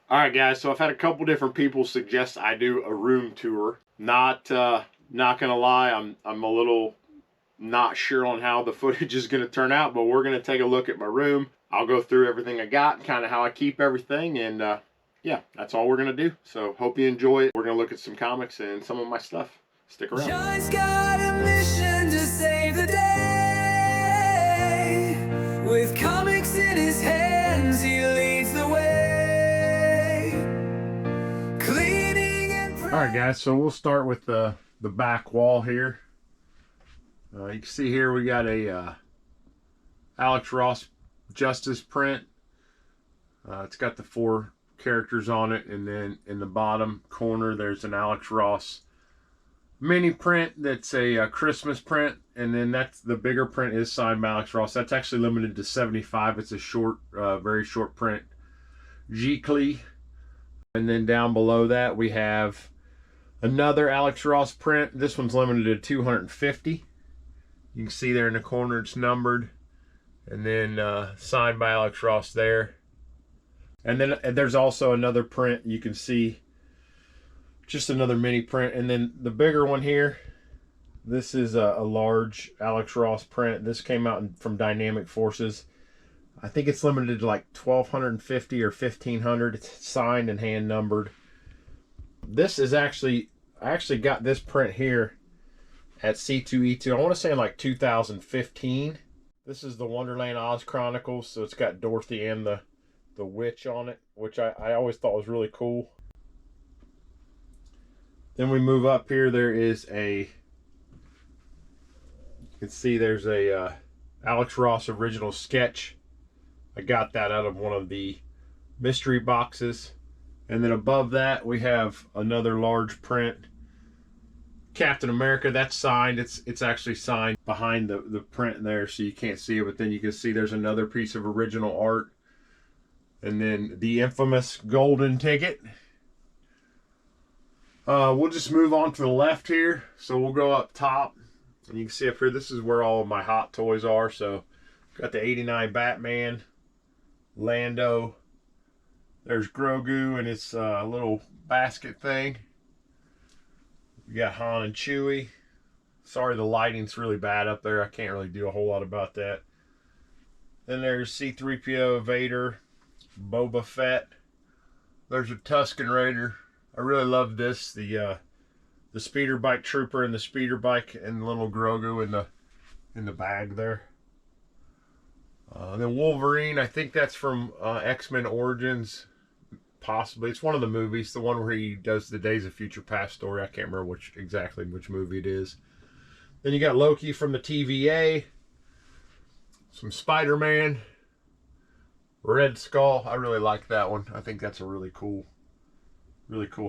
All right, guys. So I've had a couple different people suggest I do a room tour. Not gonna lie, I'm a little not sure on how the footage is gonna turn out, but we're gonna take a look at my room. I'll go through everything I got, kind of how I keep everything, and yeah, that's all we're gonna do. So hope you enjoy it. We're gonna look at some comics and some of my stuff. Stick around. John's got a mission to save the day. With comics in his hands, he leads the way. Cleaning and all right, guys. So we'll start with the back wall here. You can see here we got a Alex Ross Justice print. It's got the 4 characters on it, and then in the bottom corner there's an Alex Ross mini print that's a Christmas print, and then that's the bigger print is signed by Alex Ross. That's actually limited to 75. It's a short, very short print Geekly. And then down below that we have another Alex Ross print. This one's limited to 250. You can see there in the corner it's numbered, and then signed by Alex Ross there. And then there's also another print you can see, just another mini print. And then the bigger one here, this is a large Alex Ross print. This came out from Dynamic Forces. I think it's limited to like 1,250 or 1,500. It's signed and hand numbered. This is actually, I actually got this print here at C2E2. I want to say in like 2015. This is the Wonderland Oz Chronicles. So it's got Dorothy and the witch on it, which I always thought was really cool. Then we move up here. There is a, you can see there's a Alex Ross original sketch. I got that out of one of the mystery boxes. And then above that we have another large print, Captain America. That's signed. It's actually signed behind the print there, so you can't see it, but then you can see there's another piece of original art. And then the infamous golden ticket. We'll just move on to the left here. So we'll go up top, and you can see up here, this is where all of my hot toys are. So got the 89 Batman, Lando, there's Grogu and his little basket thing. We got Han and Chewie. Sorry, the lighting's really bad up there. I can't really do a whole lot about that. Then there's C-3PO, Vader, Boba Fett. There's a Tusken Raider. I really love this. The speeder bike trooper and the speeder bike and the little Grogu in the bag there. Then Wolverine. I think that's from X-Men Origins. Possibly. It's one of the movies. The one where he does the Days of Future Past story. I can't remember exactly which movie it is. Then you got Loki from the TVA. Some Spider-Man. Red Skull. I really like that one. I think that's a really cool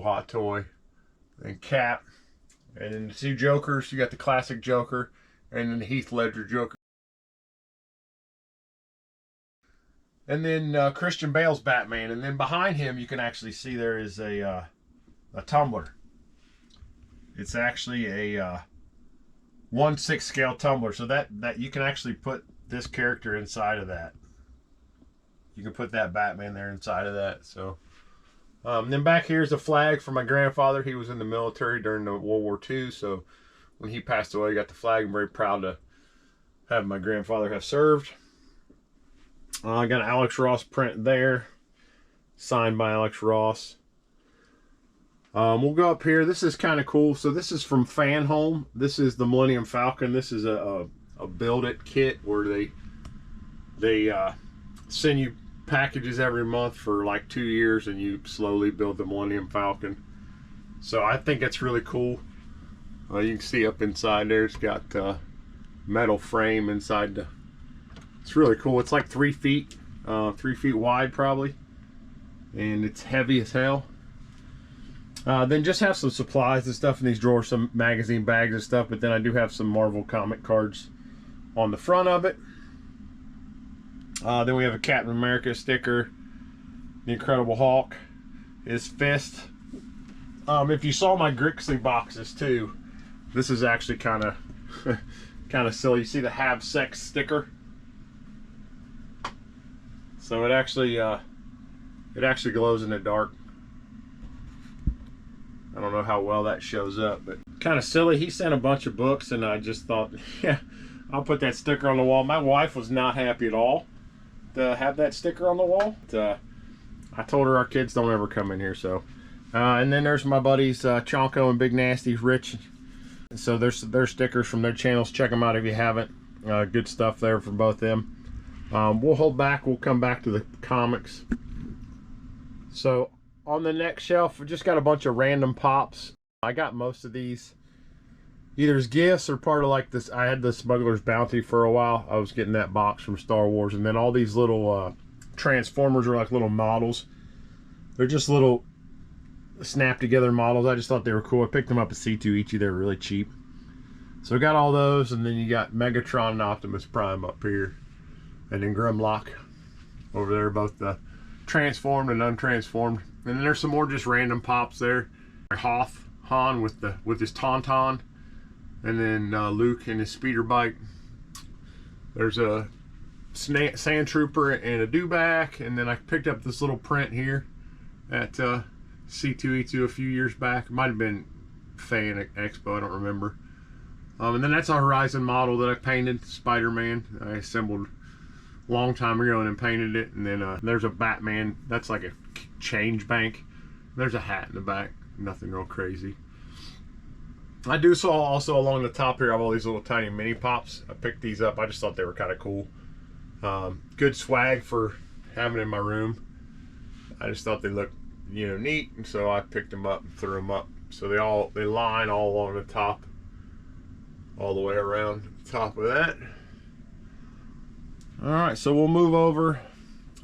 hot toy. And Cap. And then the 2 Jokers. You got the classic Joker and then the Heath Ledger Joker. And then Christian Bale's Batman. And then behind him you can actually see there is a tumbler. It's actually a 1/6 scale tumbler. So that you can actually put this character inside of that. You can put that Batman there inside of that. So then back here's a flag for my grandfather. He was in the military during the World War II. So when he passed away, I got the flag. I'm very proud to have my grandfather have served. I got an Alex Ross print there, signed by Alex Ross. We'll go up here. This is kind of cool. So this is from Fanhome. This is the Millennium Falcon. This is a build it kit where they send you packages every month for like 2 years, and you slowly build the Millennium Falcon. So I think that's really cool. You can see up inside there, it's got metal frame inside. It's really cool. It's like 3 feet, 3 feet wide probably, and it's heavy as hell. Then just have some supplies and stuff in these drawers, some magazine bags and stuff, but then I do have some Marvel comic cards on the front of it. Then we have a Captain America sticker, the Incredible Hulk, his fist. If you saw my Grixley boxes too, this is actually kind of silly. You see the have sex sticker? So it actually It actually glows in the dark. I don't know how well that shows up, but kind of silly. He sent a bunch of books, and I just thought, yeah, I'll put that sticker on the wall. My wife was not happy at all to have that sticker on the wall. But, I told her our kids don't ever come in here, so. And then there's my buddies Chonko and Big Nasty Rich. So there's their stickers from their channels. Check them out if you haven't. Good stuff there for both them. We'll hold back. We'll come back to the comics. So on the next shelf, we just got a bunch of random pops. I got most of these either as gifts or part of like this. I had the Smuggler's Bounty for a while. I was getting that box from Star Wars, and then all these little Transformers are like little models. They're just little snap together models. I just thought they were cool. I picked them up at C2 each. They were really cheap. So I got all those, and then you got Megatron and Optimus Prime up here, and then Grimlock over there, both the transformed and untransformed. And then there's some more just random pops there. Han with his Tauntaun, and then Luke and his speeder bike. There's a Sand Trooper and a Dewback, and then I picked up this little print here at C2E2 a few years back. It might have been Fan Expo, I don't remember. And then that's a Horizon model that I painted, Spider-Man. I assembled a long time ago and then painted it. And then there's a Batman. That's like a change bank. There's a hat in the back. Nothing real crazy. I do saw also along the top here, I have all these little tiny mini pops. I picked these up. I just thought they were kind of cool. Good swag for having in my room. I just thought they looked, you know, neat, and so I picked them up and threw them up. So they line all along the top, all the way around the top of that. All right, so we'll move over.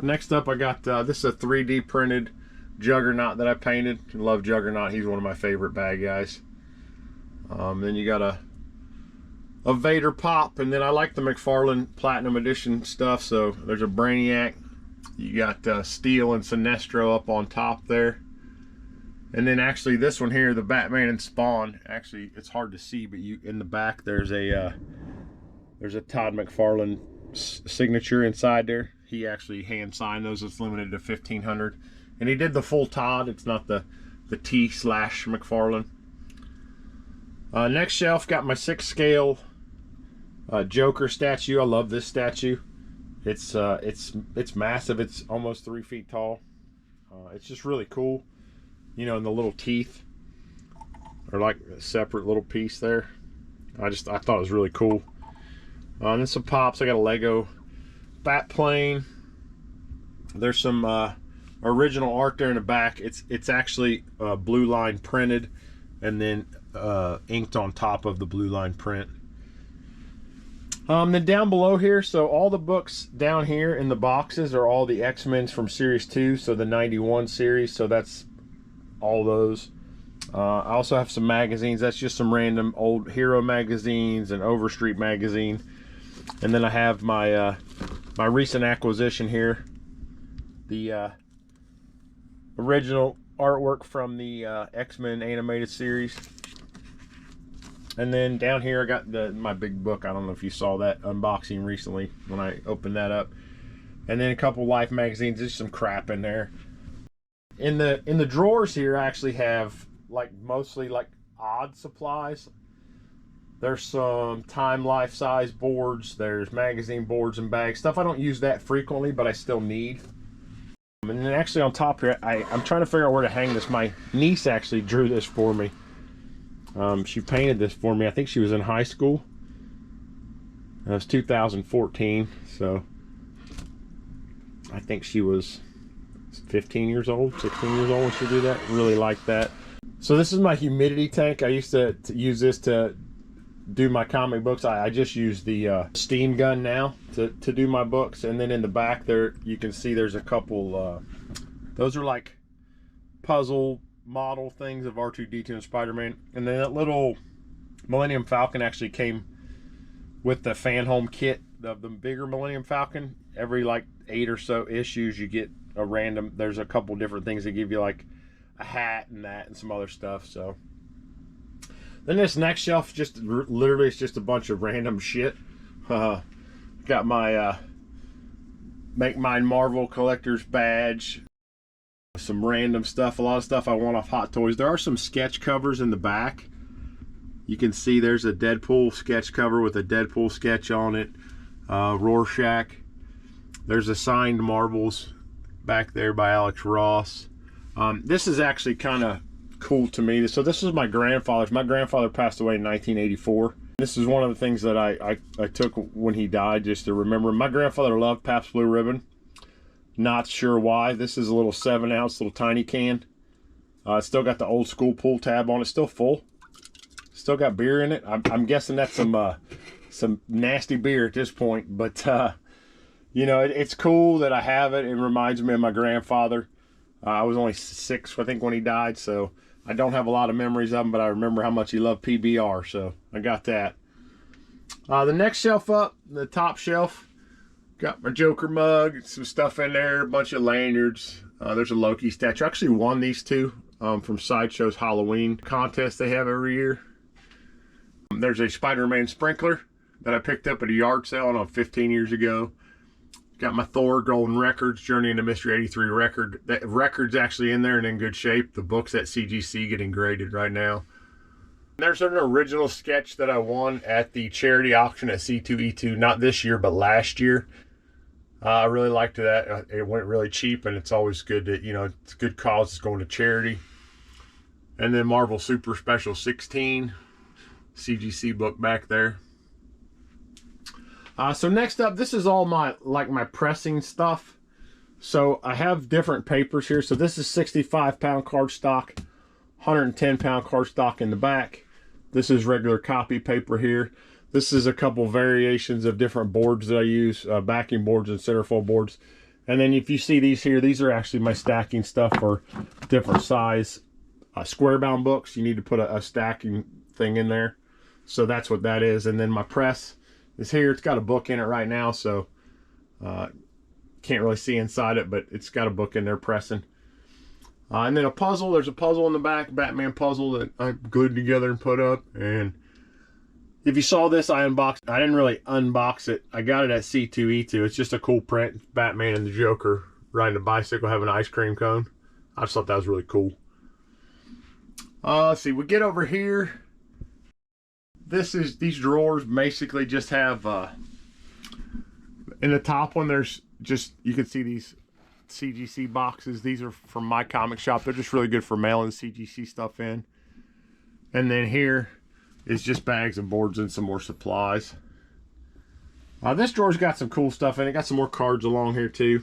Next up, I got this is a 3D printed Juggernaut that I painted. I love Juggernaut. He's one of my favorite bad guys. Then you got a Vader pop, and then I like the McFarlane Platinum Edition stuff. So there's a Brainiac. You got Steel and Sinestro up on top there. And then actually this one here, the Batman and Spawn, actually it's hard to see, but you in the back there's a Todd McFarlane signature inside there. He actually hand signed those. It's limited to 1,500, and he did the full Todd. It's not the T/McFarlane. Next shelf, got my 6 scale Joker statue. I love this statue. It's massive. It's almost 3 feet tall. It's just really cool. You know, and the little teeth are like a separate little piece there. I thought it was really cool. And then some pops. I got a Lego bat plane. There's some original art there in the back. It's actually blue line printed and then inked on top of the blue line print. Then down below here, so all the books down here in the boxes are all the X-Men from Series 2, so the 91 series, so that's all those. I also have some magazines. That's just some random old Hero magazines and Overstreet magazine. And then I have my my recent acquisition here, the original artwork from the X-Men animated series. And then down here I got my big book. I don't know if you saw that unboxing recently when I opened that up. And then a couple Life magazines. There's some crap in there. In the drawers here I actually have like mostly like odd supplies. There's some Time Life size boards. There's magazine boards and bags. Stuff I don't use that frequently, but I still need. And then actually on top here, I'm trying to figure out where to hang this. My niece actually drew this for me. She painted this for me. I think she was in high school. It was 2014, so I think she was 15 years old, 16 years old when she did that. Really like that. So this is my humidity tank. I used to use this to do my comic books. I just use the steam gun now to do my books. And then in the back there, you can see there's a couple, those are like puzzle model things of R2-D2 and Spider-Man. And then that little Millennium Falcon actually came with the Fanhome kit of the bigger Millennium Falcon. Every like 8 or so issues you get a random, there's a couple different things that give you like a hat and that and some other stuff. So then this next shelf, just literally it's just a bunch of random shit. Got my Make Mine Marvel collector's badge. Some random stuff, a lot of stuff I want off Hot Toys. There are some sketch covers in the back. You can see there's a Deadpool sketch cover with a Deadpool sketch on it. Rorschach. There's a signed marbles back there by Alex Ross. This is actually kind of cool to me. So this is my grandfather's. My grandfather passed away in 1984. This is one of the things that I took when he died, just to remember. My grandfather loved Pabst Blue Ribbon. Not sure why. This is a little 7-ounce, little tiny can. It's still got the old school pull tab on it. Still full. Still got beer in it. I'm guessing that's some nasty beer at this point. But, you know, it's cool that I have it. It reminds me of my grandfather. I was only 6, I think, when he died. So I don't have a lot of memories of him, but I remember how much he loved PBR. So I got that. The next shelf up, the top shelf. Got my Joker mug, some stuff in there, a bunch of lanyards. There's a Loki statue. I actually won these two from Sideshow's Halloween contest they have every year. There's a Spider-Man sprinkler that I picked up at a yard sale on 15 years ago. Got my Thor Golden Records, Journey into Mystery 83 record. That record's actually in there and in good shape. The book's at CGC getting graded right now. There's an original sketch that I won at the charity auction at C2E2, not this year, but last year. I really liked that. It went really cheap, and it's always good that, you know, it's a good cause. It's going to charity. And then Marvel Super Special 16, CGC book back there. So next up, this is all my pressing stuff. So I have different papers here. So this is 65-pound cardstock, 110-pound cardstock in the back. This is regular copy paper here. This is a couple variations of different boards that I use, backing boards and centerfold boards. And then if you see these here, these are actually my stacking stuff for different size square bound books. You need to put a stacking thing in there. So that's what that is. And then my press is here. It's got a book in it right now, so can't really see inside it, but it's got a book in there pressing. And then a puzzle. There's a puzzle in the back, Batman puzzle that I glued together and put up. And if you saw this, I unboxed. I didn't really unbox it. I got it at C2E2. It's just a cool print. Batman and the Joker riding a bicycle, having an ice cream cone. I just thought that was really cool. Let's see. We get over here. These drawers basically just have in the top one. There's just, you can see these CGC boxes. These are from my comic shop. They're just really good for mailing CGC stuff in. And then here is just bags of boards and some more supplies. This drawer's got some cool stuff in it. Got some more cards along here too,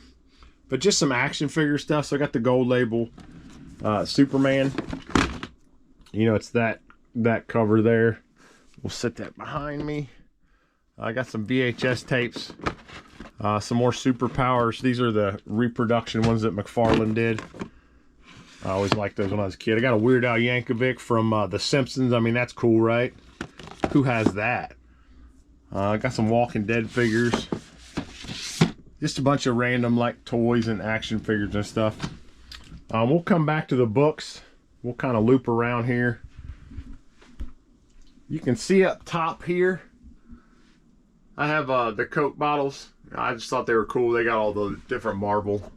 but just some action figure stuff. So I got the gold label Superman. You know, it's that cover there. We'll set that behind me. I got some VHS tapes, some more Superpowers. These are the reproduction ones that McFarlane did. I always liked those when I was a kid. I got a Weird Al Yankovic from The Simpsons. I mean, that's cool, right? Who has that? I got some Walking Dead figures. Just a bunch of random like toys and action figures and stuff. We'll come back to the books. We'll kind of loop around here. You can see up top here, I have the Coke bottles. I just thought they were cool. They got all the different Marvel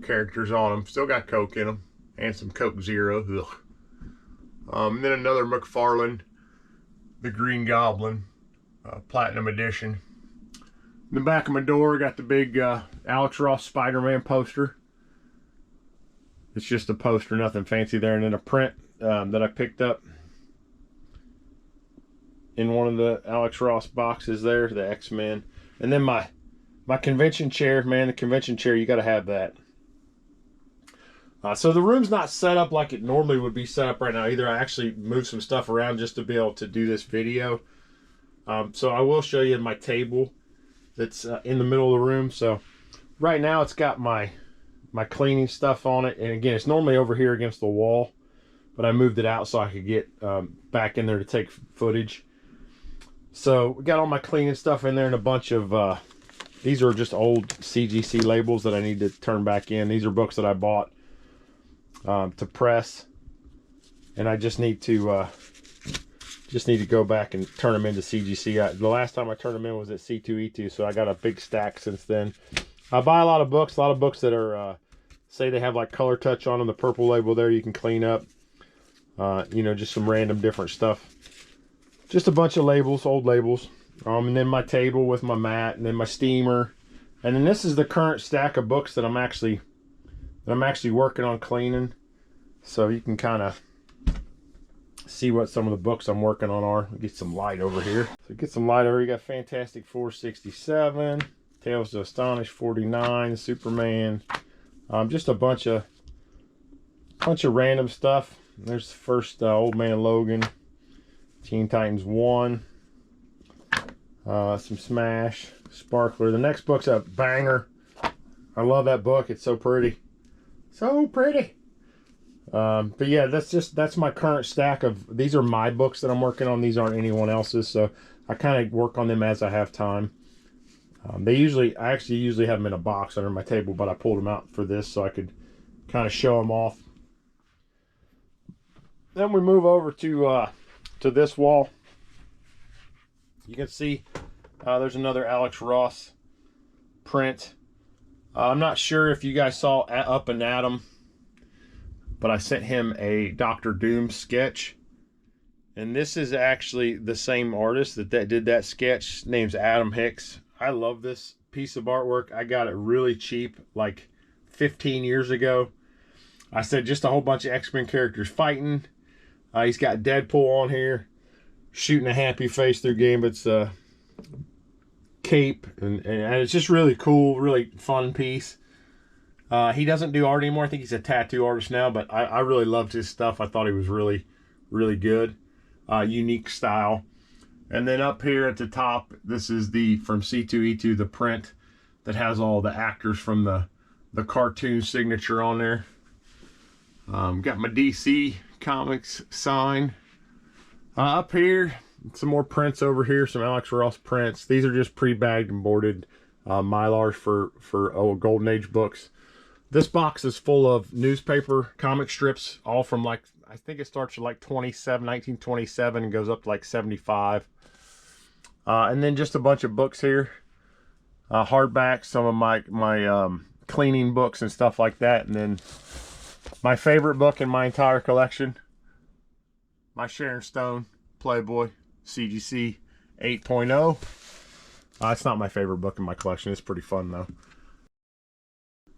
characters on them. Still got Coke in them. And some Coke Zero. And then another McFarlane, the Green Goblin, Platinum Edition. In the back of my door, I got the big Alex Ross Spider-Man poster. It's just a poster, nothing fancy there. And then a print that I picked up in one of the Alex Ross boxes there, the X-Men. And then my convention chair, man, the convention chair, you got to have that. So the room's not set up like it normally would be set up right now either. I actually moved some stuff around just to be able to do this video. So I will show you my table that's in the middle of the room. So right now it's got my cleaning stuff on it. And again, it's normally over here against the wall, but I moved it out so I could get back in there to take footage. So we got all my cleaning stuff in there and a bunch of, these are just old CGC labels that I need to turn back in. These are books that I bought to press, and I just need to go back and turn them into CGC. The last time I turned them in was at C2E2, so I got a big stack since then. I buy a lot of books that are say they have like color touch on them, the purple label there you can clean up. You know, just some random different stuff. Just a bunch of labels, old labels. And then my table with my mat, and then my steamer. And then this is the current stack of books that I'm actually working on cleaning. So you can kind of see what some of the books I'm working on are. Get some light over here. So get some light over here. You got Fantastic Four 67, Tales to Astonish 49, Superman. Just a bunch of random stuff. There's the first Old Man Logan, Teen Titans 1, some Smash, Sparkler. The next book's a banger. I love that book. It's so pretty. So pretty. But yeah, that's my current stack of, these are my books that I'm working on. These aren't anyone else's, so I kind of work on them as I have time. I actually usually have them in a box under my table, but I pulled them out for this so I could kind of show them off. Then we move over to this wall. You can see there's another Alex Ross print. I'm not sure if you guys saw Up and Atom, but I sent him a Dr. Doom sketch. And this is actually the same artist that did that sketch. His name's Adam Hicks. I love this piece of artwork. I got it really cheap, like 15 years ago. I said just a whole bunch of X-Men characters fighting. He's got Deadpool on here, shooting a happy face through Gambit's cape. And it's just really cool, really fun piece. He doesn't do art anymore. I think he's a tattoo artist now, but I really loved his stuff. I thought he was really, really good. Unique style. And then up here at the top, this is from C2E2, the print that has all the actors from the cartoon signature on there. Got my DC Comics sign. Up here, some more prints over here, some Alex Ross prints. These are just pre-bagged and boarded Mylars for old Golden Age books. This box is full of newspaper comic strips, all from like, I think it starts at like 1927 and goes up to like 75. And then just a bunch of books here. Hardbacks, some of my cleaning books and stuff like that. And then my favorite book in my entire collection, my Sharon Stone Playboy CGC 8.0. It's not my favorite book in my collection. It's pretty fun though.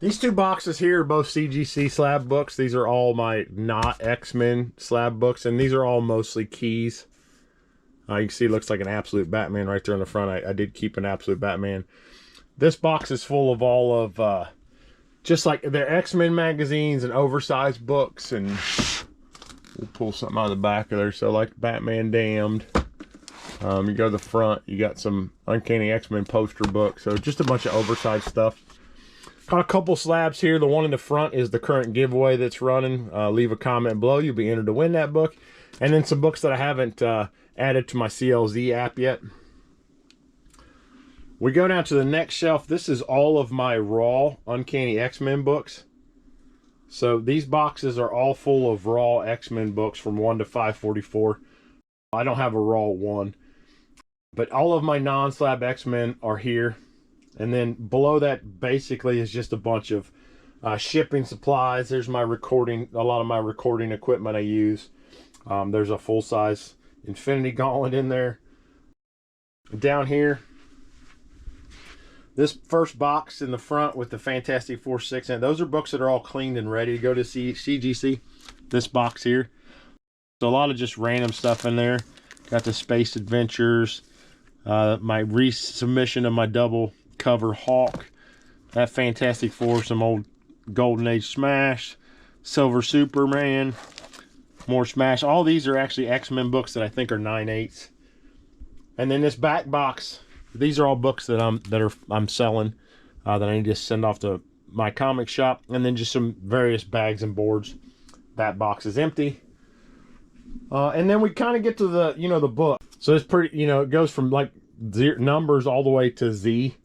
These two boxes here are both CGC slab books. These are all my not X-Men slab books, and these are all mostly keys. You can see it looks like an Absolute Batman right there in the front. I did keep an Absolute Batman. This box is full of all of just like their X-Men magazines and oversized books, and we'll pull something out of the back of there. So like Batman Damned. You go to the front, you got some Uncanny X-Men poster books. So just a bunch of oversized stuff. Got a couple slabs here. The one in the front is the current giveaway that's running. Leave a comment below. You'll be entered to win that book. And then some books that I haven't added to my CLZ app yet. We go down to the next shelf. This is all of my raw Uncanny X-Men books. So these boxes are all full of raw X-Men books from 1 to 544. I don't have a raw one. But all of my non-slab X-Men are here. And then below that basically is just a bunch of shipping supplies. There's my recording, a lot of my recording equipment I use. There's a full-size Infinity Gauntlet in there. Down here, this first box in the front with the Fantastic Four 6, and those are books that are all cleaned and ready to go to CGC. This box here. So a lot of just random stuff in there. Got the Space Adventures. My resubmission of my double cover Hawk, that Fantastic Four, some old Golden Age Smash, Silver Superman, more Smash. All these are actually X-Men books that I think are 9/8. And then this back box, these are all books that I'm selling that I need to send off to my comic shop. And then just some various bags and boards. That box is empty. And then we kind of get to the the book. So it's pretty, it goes from like numbers all the way to Z.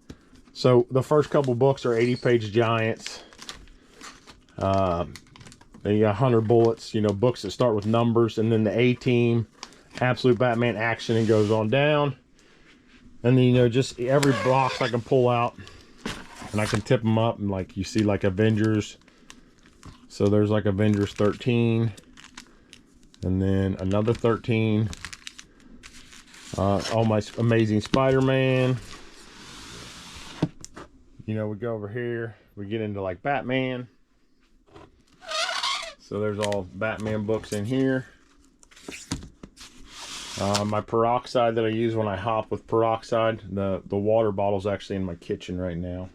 So the first couple books are 80-page giants. Then you got 100 bullets, books that start with numbers. And then the A-Team, Absolute Batman Action, and goes on down. And then, just every box I can pull out. And I can tip them up. And like you see like Avengers, So there's like Avengers 13, and then another 13. All my Amazing Spider-Man. You know, we go over here, we get into like Batman. So there's all Batman books in here. My peroxide that I use when I hop with peroxide. The water bottle's actually in my kitchen right now.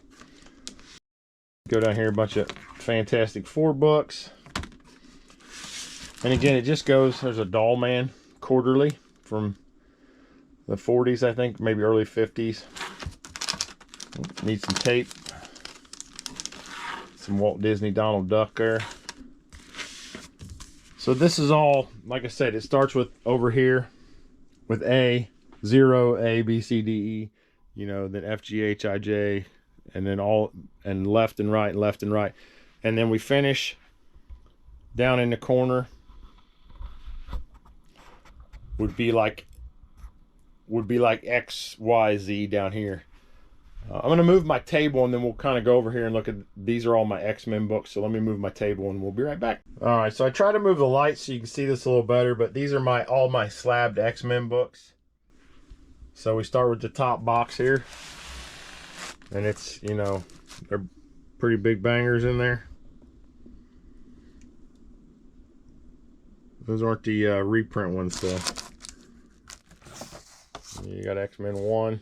Go down here, a bunch of Fantastic Four books. And again, it just goes, there's a Doll Man quarterly from the 40s, I think, maybe early 50s. Need some tape. Some Walt Disney Donald Duck there. So this is all, like I said, it starts with over here with A, 0, A, B, C, D, E, you know, then F, G, H, I, J, and then all, and left and right, left and right. And then we finish down in the corner would be like X, Y, Z down here. I'm going to move my table and then we'll kind of go over here and look at, these are all my X-Men books. So let me move my table and we'll be right back. All right, so I try to move the light so you can see this a little better, but these are all my Slabbed X-Men books. So we start with the top box here. And it's, you know, they're pretty big bangers in there. Those aren't the reprint ones though. You got X-Men 1,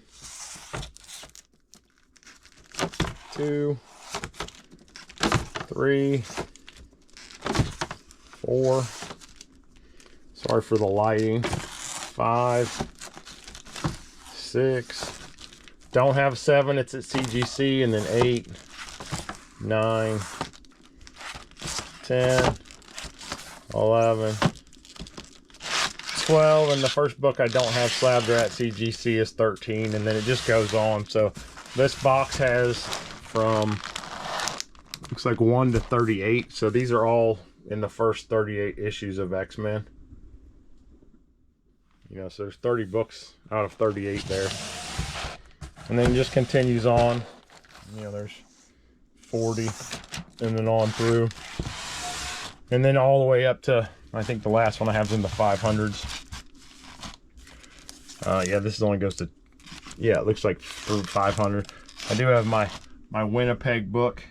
2, 3, 4. Sorry for the lighting. 5, 6. Don't have 7, it's at CGC, and then 8, 9, 10, 11, 12, and the first book I don't have slabbed at CGC is 13, and then it just goes on. So this box has from, looks like 1 to 38. So these are all in the first 38 issues of X-Men. You know, so there's 30 books out of 38 there. And then it just continues on. You know, there's 40 and then on through. And then all the way up to, I think the last one I have is in the 500s. Yeah, this only goes to, yeah, it looks like through 500. I do have my Winnipeg book.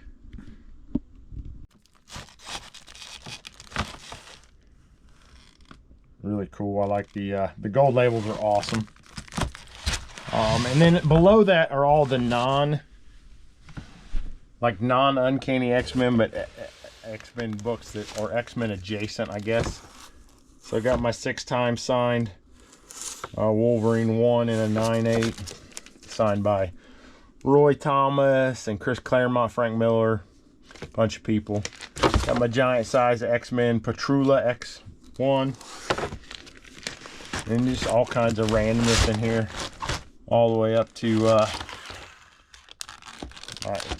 Really cool. I like the gold labels are awesome. And then below that are all the non-uncanny X-Men, but X-Men books that are X-Men adjacent, I guess. So I got my 6x signed Wolverine 1 in a 9/8, signed by Roy Thomas and Chris Claremont, Frank Miller, a bunch of people. Got my giant size X-Men Patrula X1, and just all kinds of randomness in here, all the way up to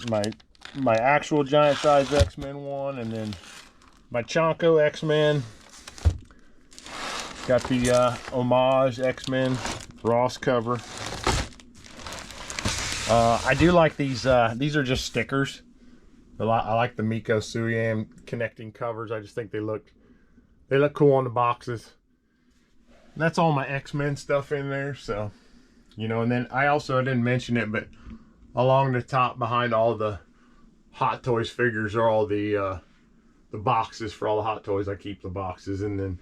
my actual giant size X-Men one, and then my Chonko X-Men. Got the homage X-Men Ross cover. I do like these. These are just stickers. I like the Miko Suyam connecting covers. I just think they look cool on the boxes. And that's all my X-Men stuff in there. So, you know, and then I didn't mention it, but along the top behind all the Hot Toys figures are all the boxes for all the Hot Toys. I keep the boxes, and then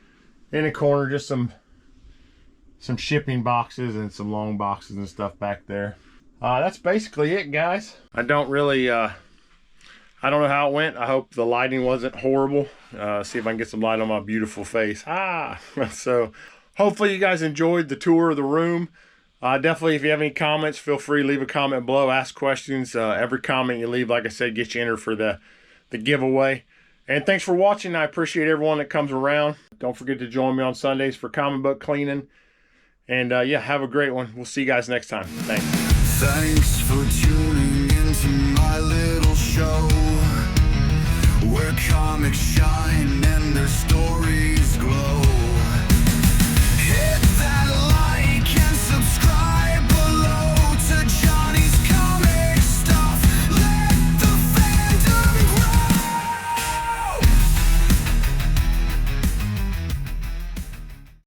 in the corner just some shipping boxes and some long boxes and stuff back there. That's basically it, guys. I don't really I don't know how it went. I hope the lighting wasn't horrible. See if I can get some light on my beautiful face. So hopefully you guys enjoyed the tour of the room. Definitely, if you have any comments, feel free to leave a comment below, ask questions. Every comment you leave, like I said, gets you entered for the giveaway. And thanks for watching. I appreciate everyone that comes around. Don't forget to join me on Sundays for comic book cleaning. And yeah, have a great one. We'll see you guys next time. Thanks. Thanks for tuning into my little show, where comics shine and there's